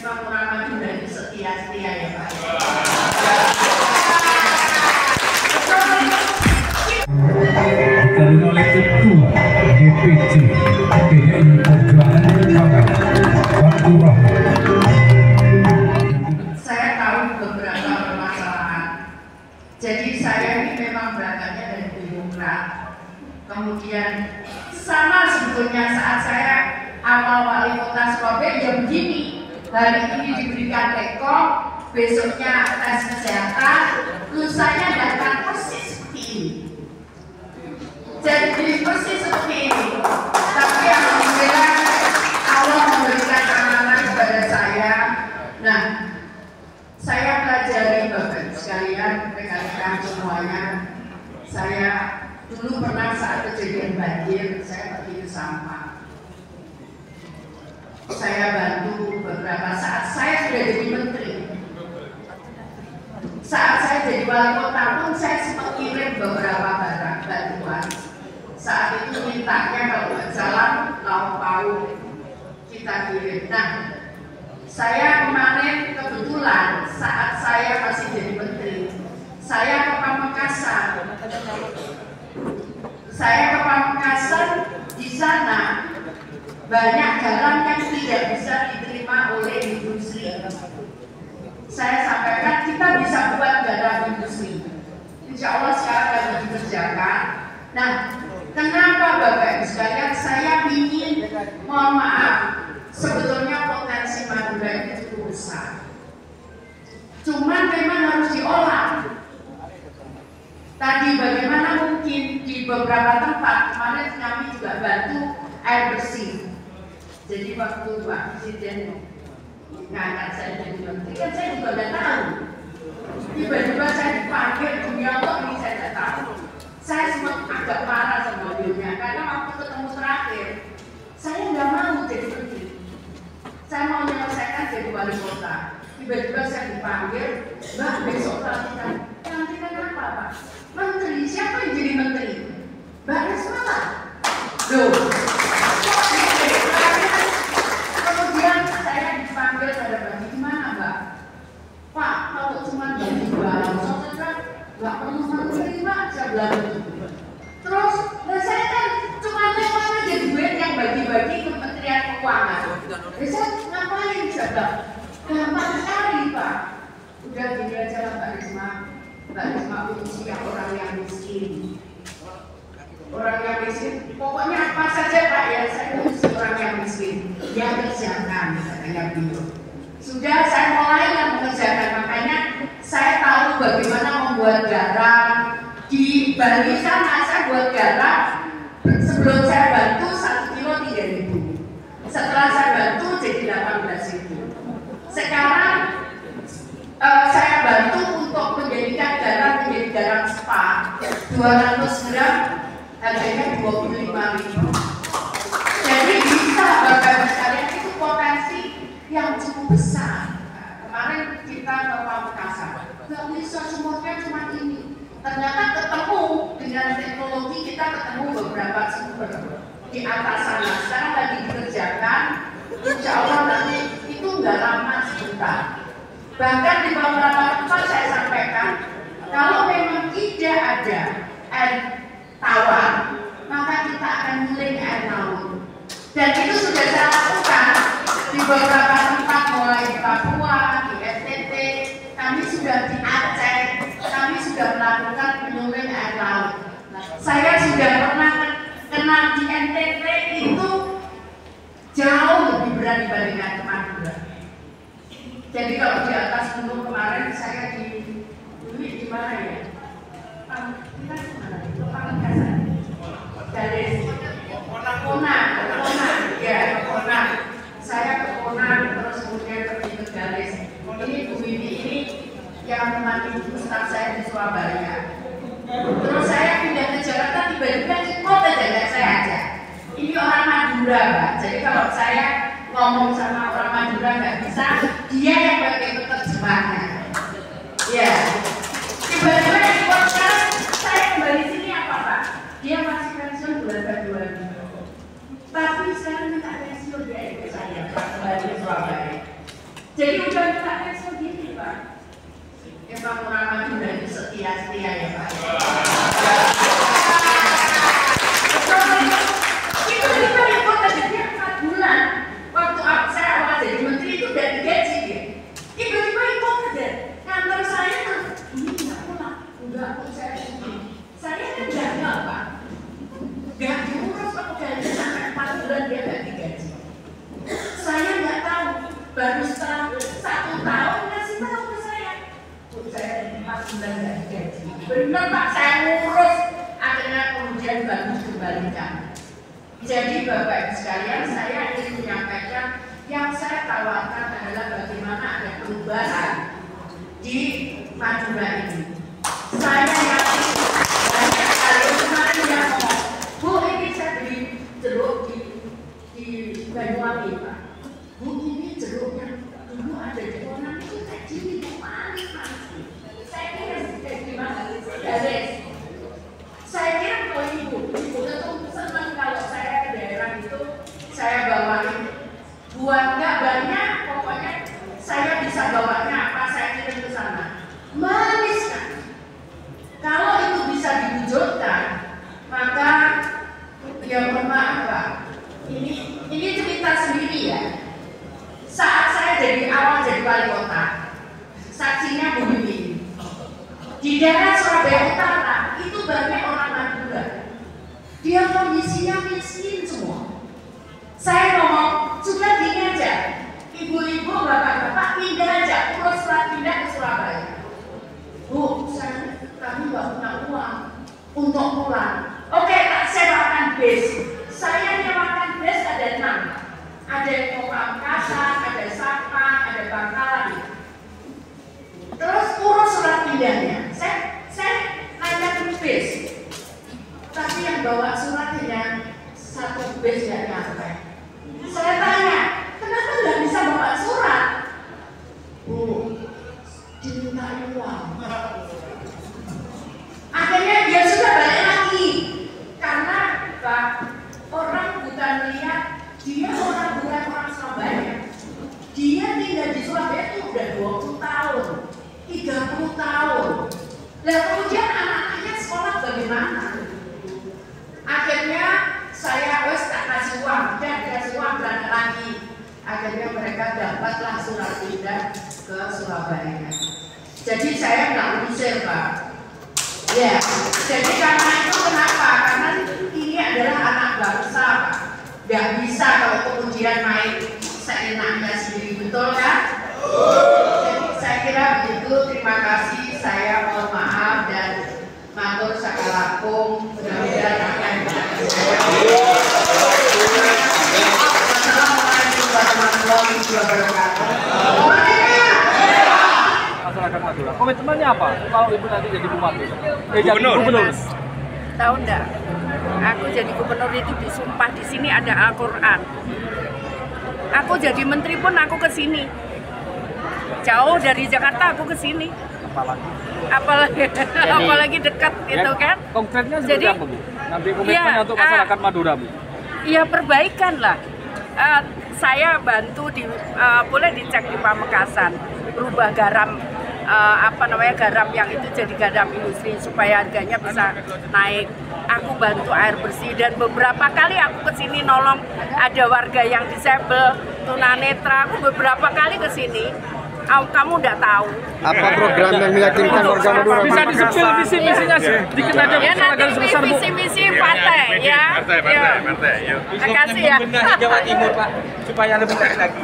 Isma Muramadu dan setia-setia ya Pak. Dari oleh Ketua DPC PDI Perjuangan Pantura. Saya tahu beberapa permasalahan. Jadi saya ini memang berangkatnya dari Demokrat. Kemudian sama sebetulnya saat saya awal wali kota Surabaya ya begini. Hari ini diberikan rekom, besoknya tes kesehatan, lusanya datang persis seperti ini. Jadi persis seperti ini. Tapi alhamdulillah Allah memberikan amanah kepada saya. Nah, saya pelajari Bapak sekalian, rekan-rekan semuanya. Saya dulu pernah saat kejadian banjir, saya pergi ke sampah. Saya bantu beberapa saat saya sudah jadi menteri. Saat saya jadi wali kota pun saya sempat kirim beberapa barang bantuan. Saat itu mintanya kalau nggak jalan lauk pauk kita kirim. Nah, saya kemarin kebetulan saat saya masih jadi menteri, saya ke Pamekasan. Saya ke Pamekasan, di sana banyak jalan yang tidak bisa diterima oleh industri. Saya sampaikan kita bisa buat garam industri. Insya Allah sekarang lagi dikerjakan. Nah, kenapa Bapak Ibu sekalian saya ingin, mohon maaf, sebetulnya potensi Madura itu cukup besar. Cuman memang harus diolah. Tadi bagaimana mungkin di beberapa tempat kemarin kami juga bantu air bersih. Jadi waktu Pak Presiden ngangkat saya jadi menteri kan saya juga nggak tahu. Tiba-tiba saya dipanggil dunia Allah ini saya nggak tahu. Saya sempat agak marah sama beliaunya karena waktu ketemu terakhir saya nggak mau jadi menteri. Saya mau menyelesaikan jadi wali kota. Tiba-tiba saya dipanggil, Mbak besok pelantikan. Pelantikan apa Pak? Menteri, siapa yang jadi menteri? Mbak Risma lah. Loh, kemudian saya dipanggil pada bagi gimana Mbak? Pak, kalau cuma bagi barang saja nggak perlu menteri Pak, saya bilang gitu. Terus, saya kan cuma lewat aja duit yang bagi-bagi Kementerian Keuangan. Saya ngapain coba? Gampang sekali Pak. Udah gini aja lah Mbak Risma. Mbak Risma urusi orang yang miskin. Orang yang miskin, pokoknya apa saja Pak ya, saya urusi orang yang miskin. Dia kerjakan, katanya beliau. Sudah saya mulai yang mengerjakan, makanya saya tahu bagaimana membuat garam. Di Bali sana saya buat garam, sebelum saya bantu 1 kilo 3.000. Setelah saya bantu jadi 18.000. Sekarang saya bantu untuk menjadikan garam menjadi garam spa 200 gram harganya 25.000. Jadi bisa Bapak Ibu sekalian, itu potensi yang cukup besar. Kemarin kita ke Pamekasan, nggak bisa sumurnya cuma ini. Ternyata ketemu dengan teknologi, kita ketemu beberapa sumber di atas sana. Sekarang lagi dikerjakan, insya Allah nanti itu nggak lama sebentar. Bahkan di beberapa tempat saya sampaikan, kalau memang tidak ada air tawar, maka kita akan milih air laut. Dan itu sudah saya lakukan di beberapa tempat, mulai di Papua, di NTT, kami sudah di Aceh, kami sudah melakukan penyuling air laut. Saya sudah pernah kenal di NTT itu jauh lebih berat dibandingkan ke Madura. Jadi kalau di atas gunung kemarin saya di mana ya? Kita di mana? Itu Pamekasan. Dari Kona, ya Kona. Saya ke Kona terus kemudian pergi ke Galis. Ini Bu Wiwi ini yang menemani ustaz saya di Surabaya. Terus saya pindah ke Jakarta, tiba-tiba ikut aja saya aja. Ini orang Madura Pak. Jadi kalau saya ngomong sama orang Madura nggak bisa, dia yang pakai penerjemahnya. Ya. Tiba-tiba yang buat sekarang saya kembali sini apa Pak? Dia masih pensiun bulan Februari. Tapi sekarang minta pensiun dia ikut saya Pak, kembali ke Surabaya. Jadi udah minta pensiun gini Pak. Pak Murama juga setia-setia ya Pak. Tiba-tiba ikut gajinya 4 bulan. Waktu saya awal jadi menteri itu udah digaji dia. Tiba-tiba ikut aja. Kantor saya terus, ini nggak pulang. Enggak, saya ini. Saya kan gagal Pak. Gak diurus pekerjaannya sampai 4 bulan dia nggak digaji. Saya nggak tahu. Baru setelah 1 tahun ngasih tahu ke saya. Saya 4 bulan nggak digaji. Bener Pak, saya ngurus. Akhirnya kemudian baru dikembalikan. Jadi Bapak Ibu sekalian, saya ingin menyampaikan yang saya tawarkan adalah bagaimana ada perubahan di Madura ini. Saya yakin banyak sekali kemarin yang ngomong, Bu ini saya beli jeruk di Banyuwangi Pak. Bu ini jeruk yang dulu ada di Ponang itu kayak gini, manis. Saya kira kayak gimana? Saya kira kalau ibu itu senang kalau saya ke daerah itu saya bawain buah nggak banyak, pokoknya saya bisa bawanya apa saya kirim ke sana. Manis kan? Kalau itu bisa diwujudkan, maka ya mohon maaf Pak. Ini cerita sendiri ya. Saat saya awal jadi wali kota, saksinya Bu Bibi. Di daerah Surabaya Utara itu banyak orang Madura. Dia kondisinya miskin semua. Saya ngomong, sudah gini aja, ibu-ibu, bapak-bapak pindah aja, urus surat pindah ke Surabaya. Bu, kami nggak punya uang untuk pulang. Oke, tak sewakan bis. Saya nyewakan bis ada 6. Ada yang mau Pamekasan, ada Sapang, ada Bangkalan. Terus urus surat pindahnya. Saya nanya bis, tapi yang bawa surat hanya 1 bis nggak nyampe. Saya tanya, kenapa nggak bisa bawa surat? Bu, diminta uang. Akhirnya dia sudah balik lagi, karena Pak, orang buta melihat dia bukan orang Surabaya. Dia tinggal di Surabaya itu udah 20 tahun. 30 tahun. Nah kemudian anak-anaknya sekolah bagaimana? Akhirnya saya tak kasih uang, dan kasih uang berani lagi. Akhirnya mereka dapatlah surat pindah ke Surabaya. Jadi saya nggak usir Pak. Ya, jadi karena itu kenapa? Karena ini adalah anak bangsa Pak. Nggak bisa kalau kemudian main seenaknya sendiri, betul kan? Saya kira begitu, terima kasih, saya mohon maaf dan matur sakalakum, mudah-mudahan akan Assalamualaikum warahmatullahi wabarakatuh. Masyarakat Madura, komitmennya apa kalau ibu nanti jadi bupati? Gubernur. Tahu enggak? Aku jadi gubernur itu disumpah di sini ada Al-Quran. Aku jadi menteri pun aku ke sini. Jauh dari Jakarta aku ke sini. Apalagi dekat itu kan. Konkretnya seperti apa Bu? Nanti komitmennya untuk masyarakat Madura Bu? Iya perbaikan lah. Saya bantu boleh dicek di Pamekasan, berubah garam garam yang itu jadi garam industri supaya harganya bisa naik. Aku bantu air bersih dan beberapa kali aku kesini nolong ada warga yang disabel, tunanetra. Aku beberapa kali kesini. Kamu udah tahu. Apa program yang meyakinkan warga Madura? Bisa disebut visi-misinya sedikit aja Bu, nanti visi-misi partai ya. Partai. Terima kasih ya. Jawa Timur Pak, supaya lebih baik lagi.